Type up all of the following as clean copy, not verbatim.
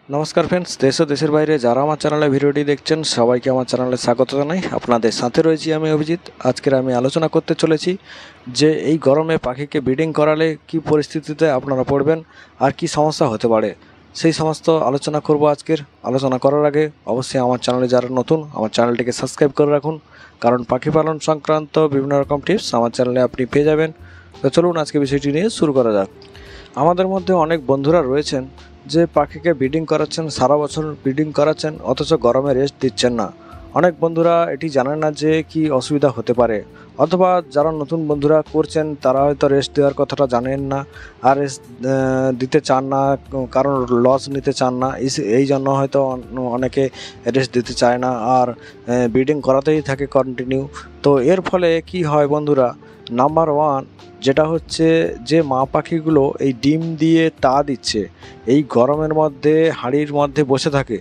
নমস্কার ফ্রেন্ডস, দেশ ও দেশের বাইরে যারা আমার চ্যানেলে ভিডিওটি দেখছেন সবাইকে আমার চ্যানেলে স্বাগত জানাই। আপনাদের সাথে রয়েছি আমি অভিজিৎ। আজকের আমি আলোচনা করতে চলেছি যে এই গরমে পাখিকে ব্রিডিং করালে কি পরিস্থিতিতে আপনারা পড়বেন আর কি সমস্যা হতে পারে, সেই সমস্ত আলোচনা করব। আজকের আলোচনা করার আগে অবশ্যই আমার চ্যানেলে যারা নতুন আমার চ্যানেলটিকে সাবস্ক্রাইব করে রাখুন, কারণ পাখি পালন সংক্রান্ত বিভিন্ন রকম টিপস আমার চ্যানেলে আপনি পেয়ে যাবেন। তো চলুন আজকে বিষয়টি নিয়ে শুরু করা যাক। আমাদের মধ্যে অনেক বন্ধুরা রয়েছেন যে পাখিকে ব্রিডিং করাচ্ছেন, সারা বছর ব্রিডিং করাচ্ছেন, অথচ গরমে রেস্ট দিচ্ছেন না। অনেক বন্ধুরা এটি জানেন না যে কি অসুবিধা হতে পারে, অথবা যারা নতুন বন্ধুরা করছেন তারা হয়তো রেস্ট দেওয়ার কথাটা জানেন না আর রেস্ট দিতে চান না, কারণ লস নিতে চান না। এই জন্য হয়তো অনেকে রেস্ট দিতে চায় না আর ব্রিডিং করাতেই থাকে কন্টিনিউ। তো এর ফলে কি হয় বন্ধুরা, নাম্বার ওয়ান যেটা হচ্ছে যে মা পাখিগুলো এই ডিম দিয়ে তা দিচ্ছে, এই গরমের মধ্যে হাঁড়ির মধ্যে বসে থাকে।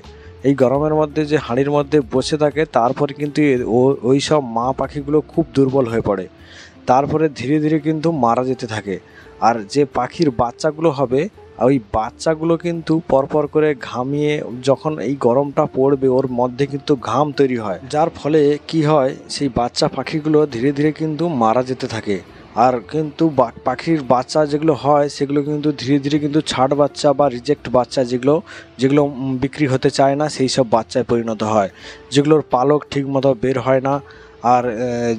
এই গরমের মধ্যে যে হাঁড়ির মধ্যে বসে থাকে তারপরে কিন্তু ওই সব মা পাখিগুলো খুব দুর্বল হয়ে পড়ে, তারপরে ধীরে ধীরে কিন্তু মারা যেতে থাকে। আর যে পাখির বাচ্চাগুলো হবে ওই বাচ্চাগুলো কিন্তু পরপর করে ঘামিয়ে, যখন এই গরমটা পড়বে ওর মধ্যে কিন্তু ঘাম তৈরি হয়, যার ফলে কি হয় সেই বাচ্চা পাখিগুলো ধীরে ধীরে কিন্তু মারা যেতে থাকে। আর কিন্তু পাখির বাচ্চা যেগুলো হয় সেগুলো কিন্তু ধীরে ধীরে কিন্তু ছাড় বাচ্চা বা রিজেক্ট বাচ্চা, যেগুলো যেগুলো বিক্রি হতে চায় না সেই সব বাচ্চায় পরিণত হয়, যেগুলোর পালক ঠিকমতো বের হয় না আর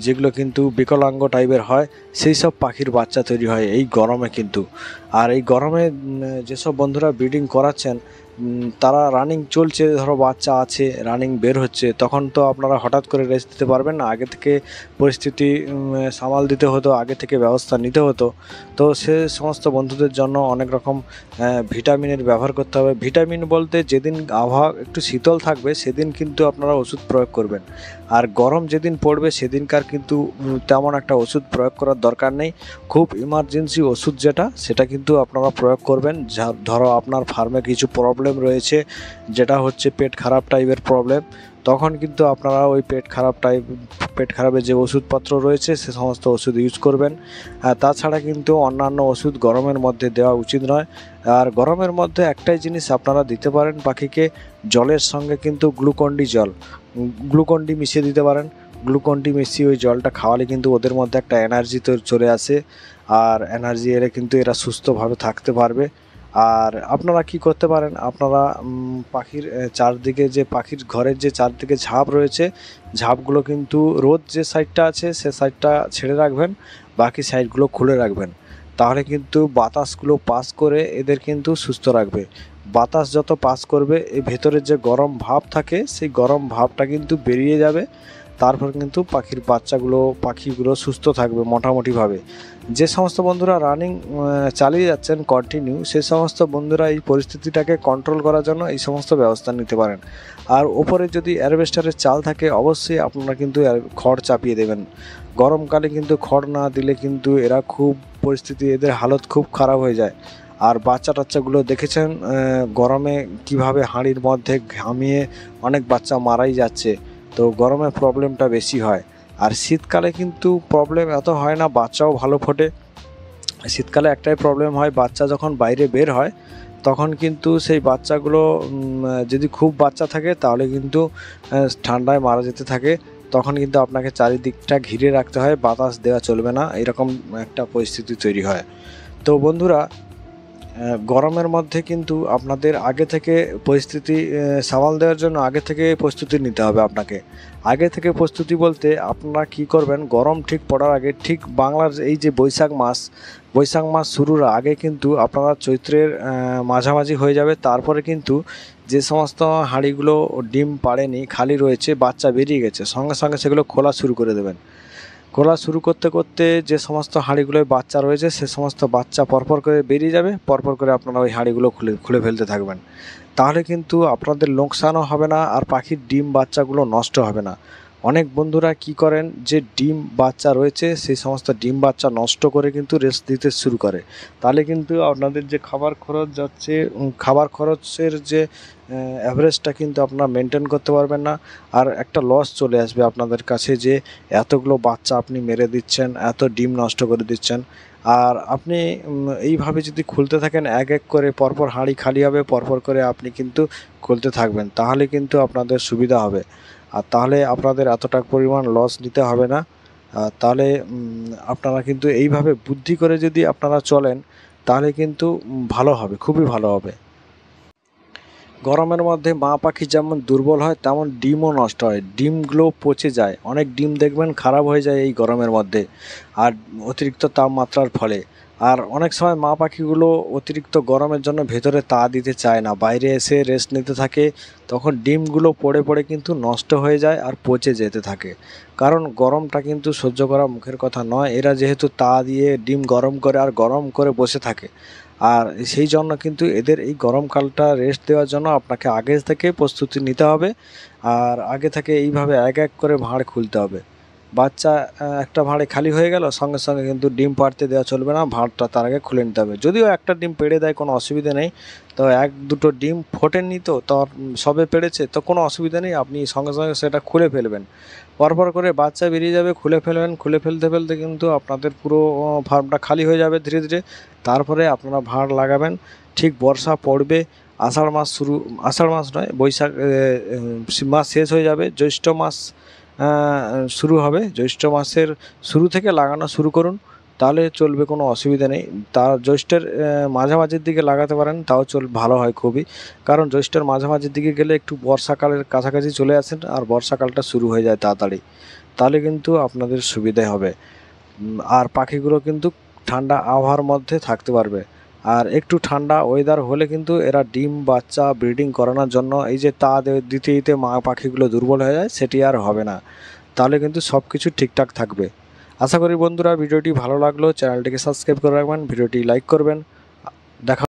যেগুলো কিন্তু বিকলাঙ্গ টাইপের হয়, সেই সব পাখির বাচ্চা তৈরি হয় এই গরমে কিন্তু। আর এই গরমে যেসব বন্ধুরা ব্রিডিং করাচ্ছেন তারা রানিং চলছে, ধরো বাচ্চা আছে রানিং বের হচ্ছে, তখন তো আপনারা হঠাৎ করে রেস্ট দিতে পারবেন না, আগে থেকে পরিস্থিতি সামাল দিতে হতো, আগে থেকে ব্যবস্থা নিতে হতো। তো সে সমস্ত বন্ধুদের জন্য অনেক রকম ভিটামিনের ব্যবহার করতে হবে। ভিটামিন বলতে যেদিন আবহাওয়া একটু শীতল থাকবে সেদিন কিন্তু আপনারা ওষুধ প্রয়োগ করবেন, আর গরম যেদিন পড়বে সেদিনকার কিন্তু তেমন একটা ওষুধ প্রয়োগ করার দরকার নেই। খুব ইমার্জেন্সি ওষুধ সেটা কিন্তু আপনারা প্রয়োগ করবেন। ধরো আপনার ফার্মে কিছু প্রবলেম রয়েছে, যেটা হচ্ছে পেট খারাপ টাইপের প্রবলেম, তখন কিন্তু আপনারা ওই পেট খারাপের যে ওষুধপত্র রয়েছে সে সমস্ত ওষুধ ইউজ করবেন। তাছাড়া কিন্তু অন্যান্য ওষুধ গরমের মধ্যে দেওয়া উচিত নয়। আর গরমের মধ্যে একটাই জিনিস আপনারা দিতে পারেন পাখিকে, জলের সঙ্গে কিন্তু গ্লুকন্ডি মিশিয়ে দিতে পারেন। গ্লুকন্ডি মিশিয়ে ওই জলটা খাওয়ালে কিন্তু ওদের মধ্যে একটা এনার্জি তো চলে আসে, আর এনার্জি এলে কিন্তু এরা সুস্থভাবে থাকতে পারবে। আর আপনারা কি করতে পারেন, আপনারা পাখির চারদিকে যে পাখির ঘরের যে চারদিকে ঝাপ রয়েছে, ঝাপগুলো কিন্তু রোদ যে সাইডটা আছে সে সাইডটা ছেড়ে রাখবেন, বাকি সাইডগুলো খুলে রাখবেন। তাহলে কিন্তু বাতাসগুলো পাস করে এদের কিন্তু সুস্থ রাখবে। বাতাস যত পাস করবে এই ভেতরের যে গরম ভাব থাকে সেই গরম ভাবটা কিন্তু বেরিয়ে যাবে, তারপর কিন্তু পাখিগুলো সুস্থ থাকবে মোটামুটিভাবে। যে সমস্ত বন্ধুরা রানিং চালিয়ে যাচ্ছেন কন্টিনিউ, সে সমস্ত বন্ধুরা এই পরিস্থিতিটাকে কন্ট্রোল করার জন্য এই সমস্ত ব্যবস্থা নিতে পারেন। আর ওপরে যদি অ্যারবেস্টারের চাল থাকে অবশ্যই আপনারা কিন্তু খড় চাপিয়ে দেবেন। গরমকালে কিন্তু খড় না দিলে কিন্তু এদের হালত খুব খারাপ হয়ে যায়। আর বাচ্চা টাচ্চাগুলো দেখেছেন গরমে কিভাবে হাঁড়ির মধ্যে ঘামিয়ে অনেক বাচ্চা মারাই যাচ্ছে। তো গরমে প্রবলেমটা বেশি হয়। আর শীতকালে কিন্তু প্রবলেম এত হয় না, বাচ্চাও ভালো ফোটে। শীতকালে একটাই প্রবলেম হয়, বাচ্চা যখন বাইরে বের হয় তখন কিন্তু সেই বাচ্চাগুলো যদি খুব বাচ্চা থাকে তাহলে কিন্তু ঠান্ডায় মারা যেতে থাকে, তখন কিন্তু আপনাকে চারিদিকটা ঘিরে রাখতে হয়, বাতাস দেওয়া চলবে না, এরকম একটা পরিস্থিতি তৈরি হয়। তো বন্ধুরা গরমের মধ্যে কিন্তু আপনাদের আগে থেকে পরিস্থিতি সামাল দেওয়ার জন্য আগে থেকে প্রস্তুতি নিতে হবে আপনাকে। আগে থেকে প্রস্তুতি বলতে আপনারা কি করবেন, গরম ঠিক পড়ার আগে, ঠিক বাংলার এই যে বৈশাখ মাস শুরুর আগে কিন্তু আপনারা চৈত্রের মাঝামাঝি হয়ে যাবে, তারপরে কিন্তু যে সমস্ত হাঁড়িগুলো ডিম পাড়েনি, খালি রয়েছে, বাচ্চা বেরিয়ে গেছে, সঙ্গে সঙ্গে সেগুলো খোলা শুরু করে দেবেন। খোলা শুরু করতে করতে যে সমস্ত হাঁড়িগুলোয় বাচ্চা রয়েছে সে সমস্ত বাচ্চা পরপর করে বেরিয়ে যাবে, পরপর করে আপনারা ওই হাঁড়িগুলো খুলে ফেলতে থাকবেন। তাহলে কিন্তু আপনাদের লোকসানও হবে না আর পাখির ডিম বাচ্চাগুলো নষ্ট হবে না। অনেক বন্ধুরা কি করেন যে ডিম বাচ্চা রয়েছে সেই সমস্ত ডিম বাচ্চা নষ্ট করে কিন্তু রেস্ট দিতে শুরু করে, তাহলে কিন্তু আপনাদের যে খাবার খরচ যাচ্ছে, খাবার খরচের যে অ্যাভারেজটা কিন্তু আপনারা মেনটেন করতে পারবেন না। আর একটা লস চলে আসবে আপনাদের কাছে যে এতগুলো বাচ্চা আপনি মেরে দিচ্ছেন, এত ডিম নষ্ট করে দিচ্ছেন। আর আপনি এইভাবে যদি খুলতে থাকেন এক এক করে পরপর হাঁড়ি খালি হবে, পরপর করে আপনি কিন্তু খুলতে থাকবেন, তাহলে কিন্তু আপনাদের সুবিধা হবে। আর তাহলে আপনাদের এতটা পরিমাণ লস নিতে হবে না। তাহলে আপনারা কিন্তু এইভাবে বুদ্ধি করে যদি আপনারা চলেন তাহলে কিন্তু ভালো হবে, খুবই ভালো হবে। গরমের মধ্যে মা পাখি যেমন দুর্বল হয় তেমন ডিমও নষ্ট হয়, ডিমগুলো পচে যায়, অনেক ডিম দেখবেন খারাপ হয়ে যায় এই গরমের মধ্যে আর অতিরিক্ত তাপমাত্রার ফলে। আর অনেক সময় মা পাখিগুলো অতিরিক্ত গরমের জন্য ভেতরে তা দিতে চায় না, বাইরে এসে রেস্ট নিতে থাকে, তখন ডিমগুলো পড়ে পড়ে কিন্তু নষ্ট হয়ে যায় আর পচে যেতে থাকে। কারণ গরমটা কিন্তু সহ্য করা মুখের কথা নয়, এরা যেহেতু তা দিয়ে ডিম গরম করে আর গরম করে বসে থাকে, আর সেই জন্য কিন্তু এদের এই গরমকালটা রেস্ট দেওয়ার জন্য আপনাকে আগে থেকে প্রস্তুতি নিতে হবে। আর আগে থেকে এইভাবে এক এক করে ভাঁড় খুলতে হবে। বাচ্চা একটা ভাঁড়ে খালি হয়ে গেল, সঙ্গে সঙ্গে কিন্তু ডিম পাড়তে দেওয়া চলবে না, ভাঁড়টা তার আগে খুলে নিতে হবে। যদিও একটা ডিম পেড়ে দেয় কোনো অসুবিধা নেই, তো এক দুটো ডিম ফোটেননি তো তার সবে পেড়েছে তো কোনো অসুবিধা নেই, আপনি সঙ্গে সঙ্গে সেটা খুলে ফেলবেন। পরপর করে বাচ্চা বেরিয়ে যাবে, খুলে ফেলবেন, খুলে ফেলতে ফেলতে কিন্তু আপনাদের পুরো ফার্মটা খালি হয়ে যাবে ধীরে ধীরে। তারপরে আপনারা ভাঁড় লাগাবেন। ঠিক বর্ষা পড়বে, আষাঢ় মাস শুরু, আষাঢ় মাস নয়, বৈশাখ মাস শেষ হয়ে যাবে, জ্যৈষ্ঠ মাস শুরু হবে। জ্যৈষ্ঠ মাসের শুরু থেকে লাগানো শুরু করুন, তাহলে চলবে, কোনো অসুবিধা নেই। তার জ্যৈষ্ঠের মাঝামাঝির দিকে লাগাতে পারেন, তাও ভালো হয় খুবই। কারণ জ্যৈষ্ঠের মাঝামাঝির দিকে গেলে একটু বর্ষাকালের কাছাকাছি চলে আসেন আর বর্ষাকালটা শুরু হয়ে যায় তাড়াতাড়ি, তাহলে কিন্তু আপনাদের সুবিধে হবে। আর পাখিগুলো কিন্তু ঠান্ডা আবহাওয়ার মধ্যে থাকতে পারবে। আর একটু ঠান্ডা ওয়েদার হলে কিন্তু এরা ডিম বাচ্চা ব্রিডিং করানোর জন্য এই যে তা দিতে দিতে মা পাখিগুলো দুর্বল হয়ে যায়, সেটি আর হবে না, তাহলে কিন্তু সব কিছু ঠিকঠাক থাকবে। আশা করি বন্ধুরা ভিডিওটি ভালো লাগলো, চ্যানেলটিকে সাবস্ক্রাইব করে রাখবেন, ভিডিওটি লাইক করবেন। দেখা